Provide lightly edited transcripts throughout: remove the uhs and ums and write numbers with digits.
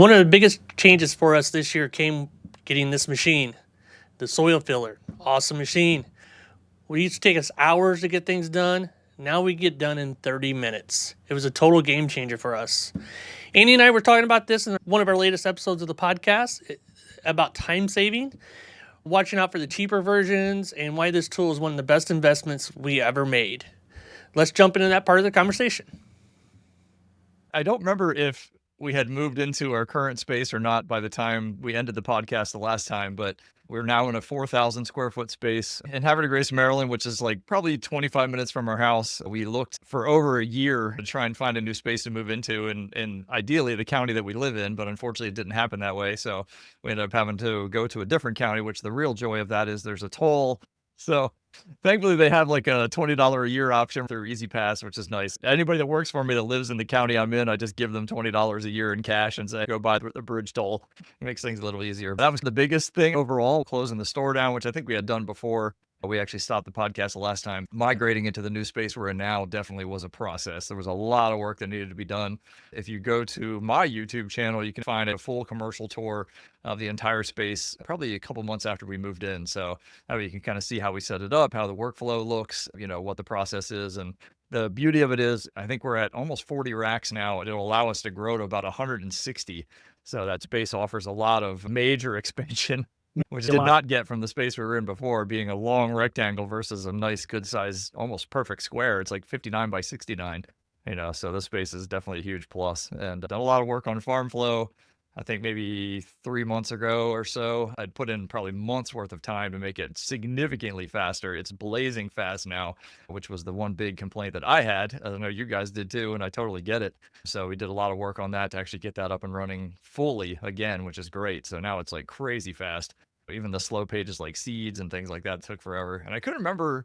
One of the biggest changes for us this year came getting this machine, the soil filler. Awesome machine. We used to take us hours to get things done. Now we get done in 30 minutes. It was a total game changer for us. Andy and I were talking about this in one of our latest episodes of the podcast about time saving, watching out for the cheaper versions, and why this tool is one of the best investments we ever made. Let's jump into that part of the conversation. I don't remember if we had moved into our current space or not by the time we ended the podcast the last time, but we're now in a 4,000 square foot space in Havre de Grace, Maryland, which is like probably 25 minutes from our house. We looked for over a year to try and find a new space to move into, and ideally the county that we live in, but unfortunately it didn't happen that way. So we ended up having to go to a different county, which the real joy of that is there's a toll. So thankfully, they have like a $20 a year option through Easy Pass, which is nice. Anybody that works for me that lives in the county I'm in, I just give them $20 a year in cash and say, go buy the bridge toll. It makes things a little easier. That was the biggest thing overall, closing the store down, which I think we had done before. We actually stopped the podcast the last time. Migrating into the new space we're in now definitely was a process. There was a lot of work that needed to be done. If you go to my YouTube channel, you can find a full commercial tour of the entire space probably a couple months after we moved in. So that way you can kind of see how we set it up, how the workflow looks, what the process is. And the beauty of it is, I think we're at almost 40 racks now. It'll allow us to grow to about 160. So that space offers a lot of major expansion, which did not get from the space we were in before, being a long rectangle versus a nice, good size, almost perfect square. It's like 59 by 69, so this space is definitely a huge plus. And done a lot of work on farm flow. I think maybe 3 months ago or so, I'd put in probably months worth of time to make it significantly faster. It's blazing fast now, which was the one big complaint that I had. I know you guys did too, and I totally get it. So we did a lot of work on that to actually get that up and running fully again, which is great. So now it's like crazy fast. Even the slow pages like seeds and things like that took forever. And I couldn't remember,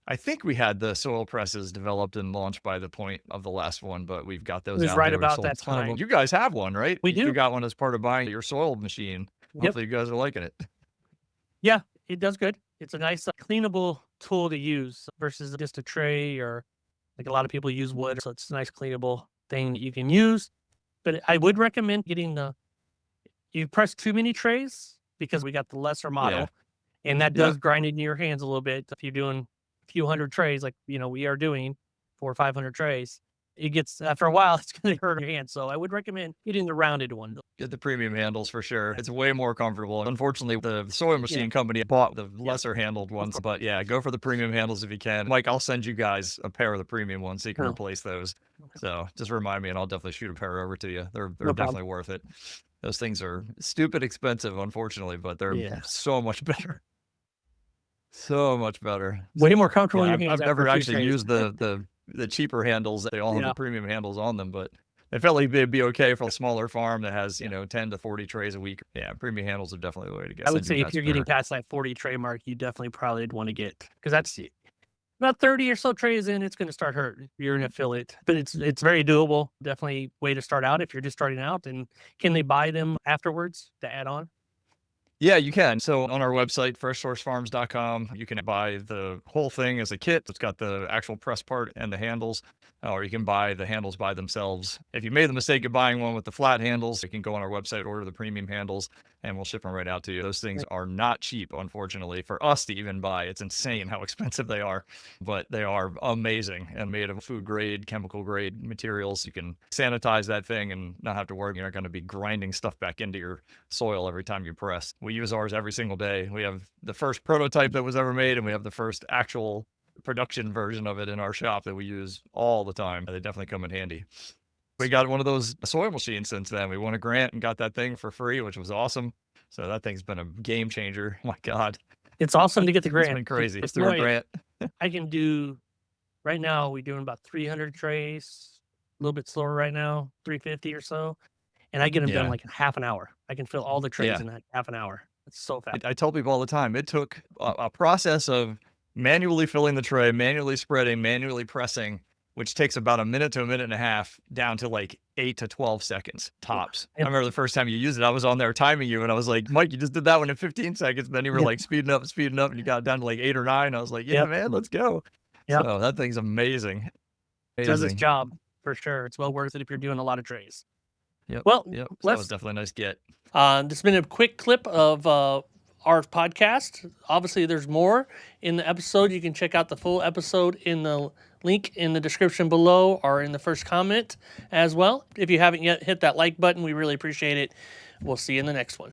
I think we had the soil presses developed and launched by the point of the last one, but we've got those out. Right about that time. You guys have one, right? We do. You got one as part of buying your soil machine. Yep. Hopefully you guys are liking it. Yeah, it does good. It's a nice cleanable tool to use versus just a tray, or like a lot of people use wood. So it's a nice cleanable thing that you can use. But I would recommend getting you press too many trays because we got the lesser model, and that does grind into your hands a little bit. If you're doing a few hundred trays, like, we are doing 400 or 500 trays, it gets, after a while, it's going to hurt your hands. So I would recommend getting the rounded one. Get the premium handles for sure. It's way more comfortable. Unfortunately, the soil machine company bought the lesser handled ones, but go for the premium handles if you can. Mike, I'll send you guys a pair of the premium ones so you can replace those. So just remind me and I'll definitely shoot a pair over to you. They're definitely worth it. Those things are stupid expensive, unfortunately, but they're so much better. So much better. Way more comfortable. I've never actually used the cheaper handles. They all have the premium handles on them, but I felt like they'd be okay for a smaller farm that has, 10 to 40 trays a week. Yeah, premium handles are definitely the way to go. I would say if you're getting past that 40 tray mark, you definitely probably want to get, because that's about 30 or so trays in, it's going to start hurting. You're an affiliate, but it's very doable. Definitely way to start out if you're just starting out. And can they buy them afterwards to add on? Yeah, you can. So on our website, freshsourcefarms.com, you can buy the whole thing as a kit. It's got the actual press part and the handles, or you can buy the handles by themselves. If you made the mistake of buying one with the flat handles, you can go on our website, order the premium handles, and we'll ship them right out to you. Those things are not cheap, unfortunately, for us to even buy. It's insane how expensive they are, but they are amazing and made of food grade, chemical grade materials. You can sanitize that thing and not have to worry. You're not going to be grinding stuff back into your soil every time you press. We use ours every single day. We have the first prototype that was ever made, and we have the first actual production version of it in our shop that we use all the time. They definitely come in handy. We got one of those soil machines since then. We won a grant and got that thing for free, which was awesome. So that thing's been a game changer. My God. It's awesome to get the grant. It's been crazy. It's through a grant. I can do, right now, we're doing about 300 trays, a little bit slower right now, 350 or so. And I get them done like in half an hour. I can fill all the trays in like half an hour. It's so fast. I tell people all the time, it took a process of manually filling the tray, manually spreading, manually pressing, which takes about a minute to a minute and a half, down to like 8 to 12 seconds tops. I remember the first time you used it, I was on there timing you, and I was like, Mike, you just did that one in 15 seconds. And then you were like speeding up, and you got it down to like 8 or 9. I was like, man, let's go. So that thing's amazing. It does its job for sure. It's well worth it if you're doing a lot of trays. Yep. Well, Yep. So that let's was definitely a nice get. this has been a quick clip of our podcast. Obviously, there's more in the episode. You can check out the full episode in the link in the description below or in the first comment as well. If you haven't yet hit that like button, we really appreciate it. We'll see you in the next one.